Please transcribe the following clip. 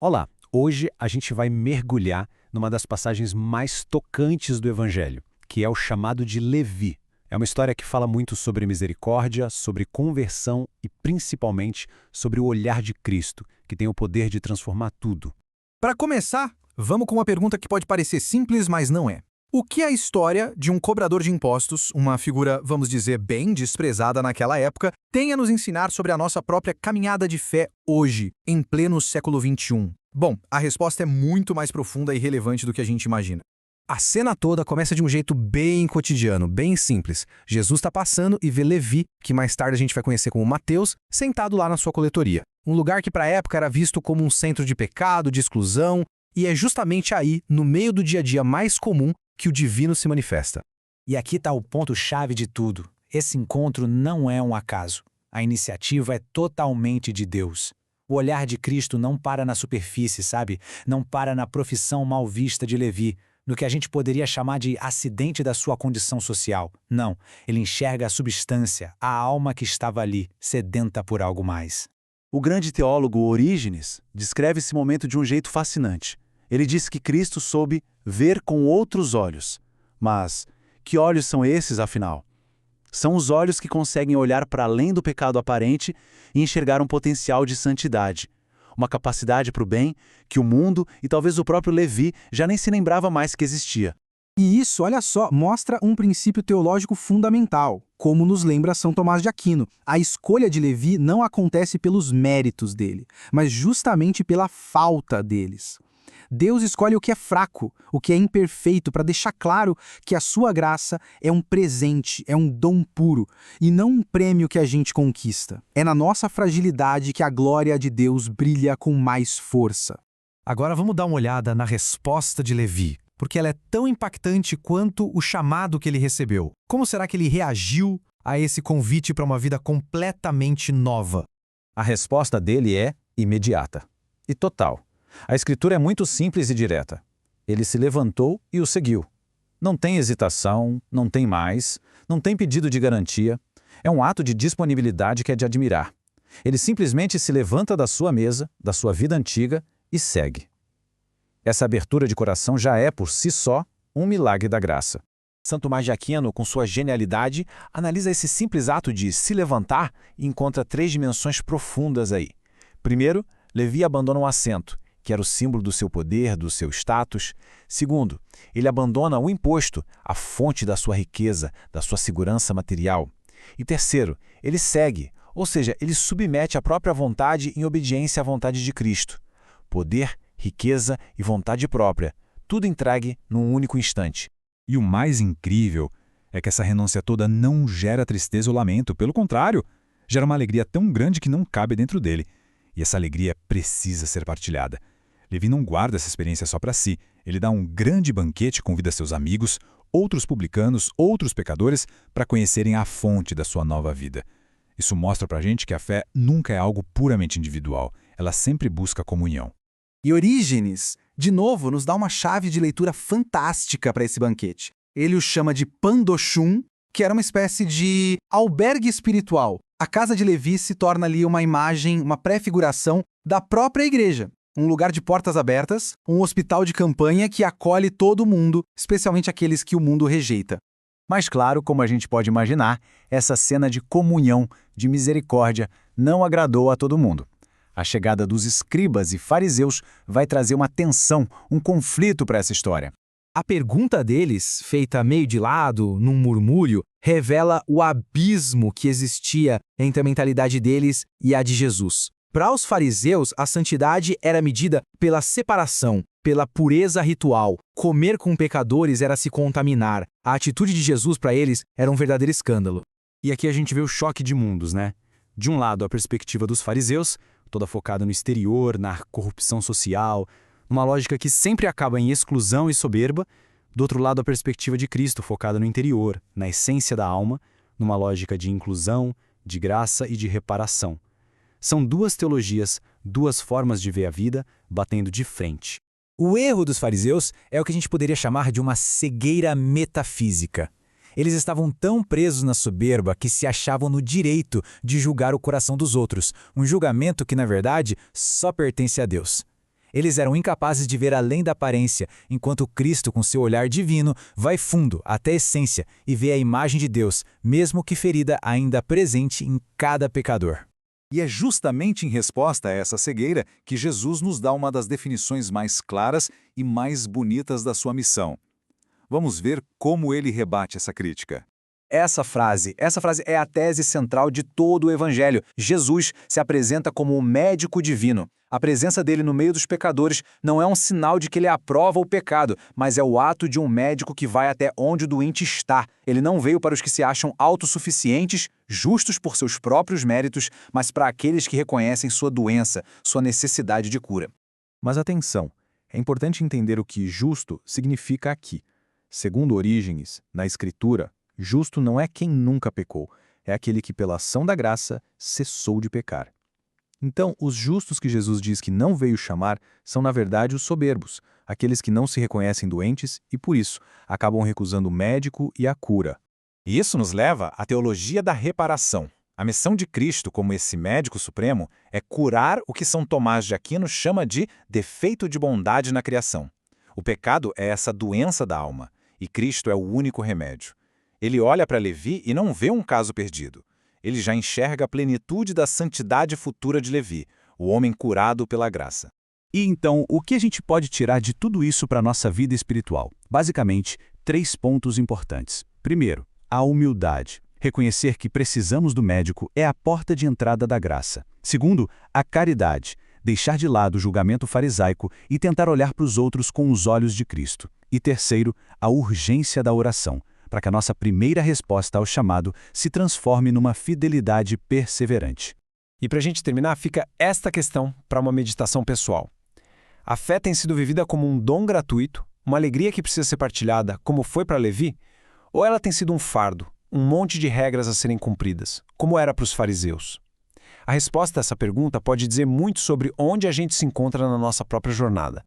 Olá, hoje a gente vai mergulhar numa das passagens mais tocantes do Evangelho, que é o chamado de Levi. É uma história que fala muito sobre misericórdia, sobre conversão e principalmente sobre o olhar de Cristo, que tem o poder de transformar tudo. Para começar, vamos com uma pergunta que pode parecer simples, mas não é. O que a história de um cobrador de impostos, uma figura, vamos dizer, bem desprezada naquela época, tem a nos ensinar sobre a nossa própria caminhada de fé hoje, em pleno século XXI? Bom, a resposta é muito mais profunda e relevante do que a gente imagina. A cena toda começa de um jeito bem cotidiano, bem simples. Jesus está passando e vê Levi, que mais tarde a gente vai conhecer como Mateus, sentado lá na sua coletoria. Um lugar que para a época era visto como um centro de pecado, de exclusão, e é justamente aí, no meio do dia a dia mais comum, que o divino se manifesta. E aqui está o ponto-chave de tudo. Esse encontro não é um acaso. A iniciativa é totalmente de Deus. O olhar de Cristo não para na superfície, sabe? Não para na profissão mal vista de Levi, no que a gente poderia chamar de acidente da sua condição social. Não, ele enxerga a substância, a alma que estava ali, sedenta por algo mais. O grande teólogo Orígenes descreve esse momento de um jeito fascinante. Ele diz que Cristo soube ver com outros olhos. Mas que olhos são esses, afinal? São os olhos que conseguem olhar para além do pecado aparente e enxergar um potencial de santidade. Uma capacidade para o bem que o mundo e talvez o próprio Levi já nem se lembrava mais que existia. E isso, olha só, mostra um princípio teológico fundamental, como nos lembra São Tomás de Aquino. A escolha de Levi não acontece pelos méritos dele, mas justamente pela falta deles. Deus escolhe o que é fraco, o que é imperfeito, para deixar claro que a sua graça é um presente, é um dom puro, e não um prêmio que a gente conquista. É na nossa fragilidade que a glória de Deus brilha com mais força. Agora vamos dar uma olhada na resposta de Levi, porque ela é tão impactante quanto o chamado que ele recebeu. Como será que ele reagiu a esse convite para uma vida completamente nova? A resposta dele é imediata e total. A escritura é muito simples e direta. Ele se levantou e o seguiu. Não tem hesitação, não tem mais, não tem pedido de garantia. É um ato de disponibilidade que é de admirar. Ele simplesmente se levanta da sua mesa, da sua vida antiga e segue. Essa abertura de coração já é, por si só, um milagre da graça. Santo Tomás de Aquino, com sua genialidade, analisa esse simples ato de se levantar e encontra três dimensões profundas aí. Primeiro, Levi abandona um assento, que era o símbolo do seu poder, do seu status. Segundo, ele abandona o imposto, a fonte da sua riqueza, da sua segurança material. E terceiro, ele segue, ou seja, ele submete a própria vontade em obediência à vontade de Cristo. Poder, riqueza e vontade própria, tudo entregue num único instante. E o mais incrível é que essa renúncia toda não gera tristeza ou lamento, pelo contrário, gera uma alegria tão grande que não cabe dentro dele. E essa alegria precisa ser partilhada. Levi não guarda essa experiência só para si. Ele dá um grande banquete, convida seus amigos, outros publicanos, outros pecadores, para conhecerem a fonte da sua nova vida. Isso mostra para a gente que a fé nunca é algo puramente individual. Ela sempre busca comunhão. E Orígenes, de novo, nos dá uma chave de leitura fantástica para esse banquete. Ele o chama de Pandoshum, que era uma espécie de albergue espiritual. A casa de Levi se torna ali uma imagem, uma prefiguração da própria igreja. Um lugar de portas abertas, um hospital de campanha que acolhe todo mundo, especialmente aqueles que o mundo rejeita. Mas claro, como a gente pode imaginar, essa cena de comunhão, de misericórdia, não agradou a todo mundo. A chegada dos escribas e fariseus vai trazer uma tensão, um conflito para essa história. A pergunta deles, feita meio de lado, num murmúrio, revela o abismo que existia entre a mentalidade deles e a de Jesus. Para os fariseus, a santidade era medida pela separação, pela pureza ritual. Comer com pecadores era se contaminar. A atitude de Jesus para eles era um verdadeiro escândalo. E aqui a gente vê o choque de mundos, né? De um lado, a perspectiva dos fariseus, toda focada no exterior, na corrupção social, numa lógica que sempre acaba em exclusão e soberba. Do outro lado, a perspectiva de Cristo, focada no interior, na essência da alma, numa lógica de inclusão, de graça e de reparação. São duas teologias, duas formas de ver a vida, batendo de frente. O erro dos fariseus é o que a gente poderia chamar de uma cegueira metafísica. Eles estavam tão presos na soberba que se achavam no direito de julgar o coração dos outros, um julgamento que, na verdade, só pertence a Deus. Eles eram incapazes de ver além da aparência, enquanto Cristo, com seu olhar divino, vai fundo até a essência e vê a imagem de Deus, mesmo que ferida ainda presente em cada pecador. E é justamente em resposta a essa cegueira que Jesus nos dá uma das definições mais claras e mais bonitas da sua missão. Vamos ver como ele rebate essa crítica. Essa frase é a tese central de todo o Evangelho. Jesus se apresenta como o médico divino. A presença dele no meio dos pecadores não é um sinal de que ele aprova o pecado, mas é o ato de um médico que vai até onde o doente está. Ele não veio para os que se acham autossuficientes, justos por seus próprios méritos, mas para aqueles que reconhecem sua doença, sua necessidade de cura. Mas atenção, é importante entender o que justo significa aqui. Segundo Orígenes, na Escritura, justo não é quem nunca pecou, é aquele que pela ação da graça cessou de pecar. Então, os justos que Jesus diz que não veio chamar são na verdade os soberbos, aqueles que não se reconhecem doentes e por isso acabam recusando o médico e a cura. E isso nos leva à teologia da reparação. A missão de Cristo como esse médico supremo é curar o que São Tomás de Aquino chama de defeito de bondade na criação. O pecado é essa doença da alma, e Cristo é o único remédio. Ele olha para Levi e não vê um caso perdido. Ele já enxerga a plenitude da santidade futura de Levi, o homem curado pela graça. E então, o que a gente pode tirar de tudo isso para a nossa vida espiritual? Basicamente, 3 pontos importantes. Primeiro, a humildade. Reconhecer que precisamos do médico é a porta de entrada da graça. Segundo, a caridade. Deixar de lado o julgamento farisaico e tentar olhar para os outros com os olhos de Cristo. E terceiro, a urgência da oração, para que a nossa primeira resposta ao chamado se transforme numa fidelidade perseverante. E para a gente terminar, fica esta questão para uma meditação pessoal. A fé tem sido vivida como um dom gratuito, uma alegria que precisa ser partilhada, como foi para Levi? Ou ela tem sido um fardo, um monte de regras a serem cumpridas, como era para os fariseus? A resposta a essa pergunta pode dizer muito sobre onde a gente se encontra na nossa própria jornada.